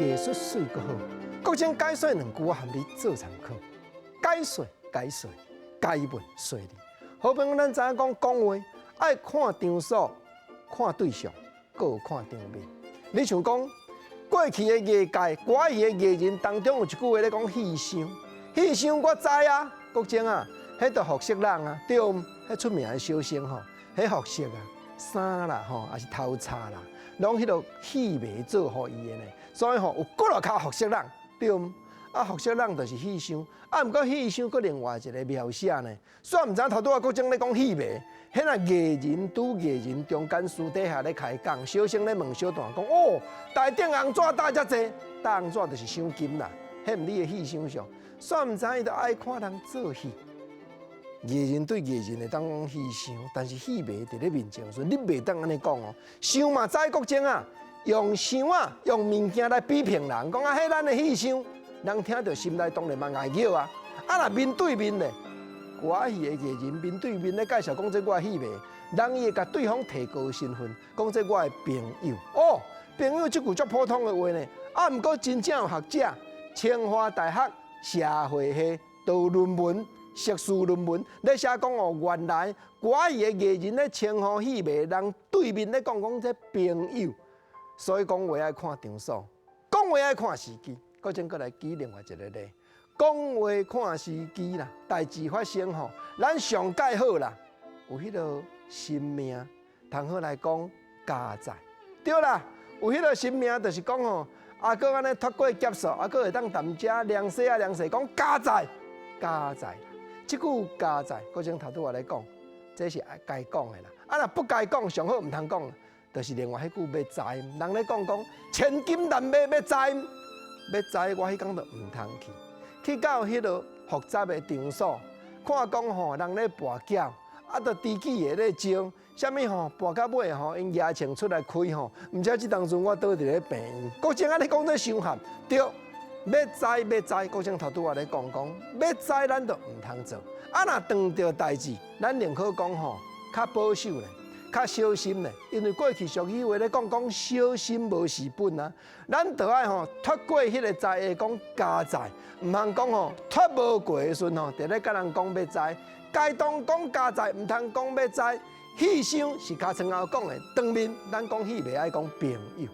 艺术水阁好，国情解说2句含你做参考。解说，解文说理。好朋友，咱知影讲话爱看场所、看对象，搁有看场面。你像讲过去的艺界、歌艺的艺人当中有一句话咧讲戏箱，戏箱我知啊，国情啊，迄著服饰人啊，对，迄出名的小生吼，迄服饰啊、衫啦吼，也是头叉啦，拢迄个戏迷做互伊的呢。所以吼，有几落卡服饰人，对，啊服饰人就是戏箱，啊毋过戏箱搁另外一个描写呢。虽然毋知头拄啊国情咧讲戏迷，迄那艺人拄艺人中间私底下咧开讲，小生咧问小段讲哦，台顶红纸搭遮济，搭红纸就是赏金啦，迄毋你的戏箱上。虽然毋知伊著爱看人做戏。艺人对艺人会当讲戏箱，但是戏迷伫咧面前时，你袂当安尼讲哦。箱嘛，知国情啊，用箱啊，用物件来比评人，讲啊，迄咱的戏箱，人听着心内当然嘛爱叫啊。啊，若面对面咧，歌戏的艺人面对面咧介绍讲，这我的戏迷，人伊会甲对方提高身份，讲这我的朋友。哦，朋友即句足普通的话呢，啊，毋过真正有学者，清华大学社会系导论文。硕士论文咧写讲哦，原来歌艺的艺人咧称呼戏迷，人对面咧讲这朋友，所以讲话爱看场所，讲话爱看时机。搁再来举另外一个例，讲话看时机啦，代志发生吼，咱上界好啦，有迄个新命，通好来讲家财，对啦，有迄个新命，就是讲吼，啊，搁安尼脱过劫数，啊，搁会当谈遮良西啊良西，讲家财，家财。即句家财，国情头拄我来讲，这是该讲的啦。啊，若不该讲，上好唔通讲，就是另外迄句要财。人咧讲千金难买要财，要财我迄讲就唔通去。去到迄个复杂的场所，看讲吼人咧跋筊，啊，着知己的咧招，啥物吼跋到尾吼，因夜情出来开吼，毋知即当阵我倒伫咧病院。国情啊，你讲这伤寒，对。要知，国情头拄我咧讲，要知咱就唔通做。啊，若撞到代志，咱宁可讲吼，较保守咧，较小心咧。因为过去俗语话咧讲小心无事本啊。咱着爱吼脱过迄个灾的讲家财，唔通讲吼脱无过的时吼，伫咧甲人讲要知。该当讲家财，唔通讲要知。戏箱是尻川后讲的，当面咱讲戏袂爱讲朋友。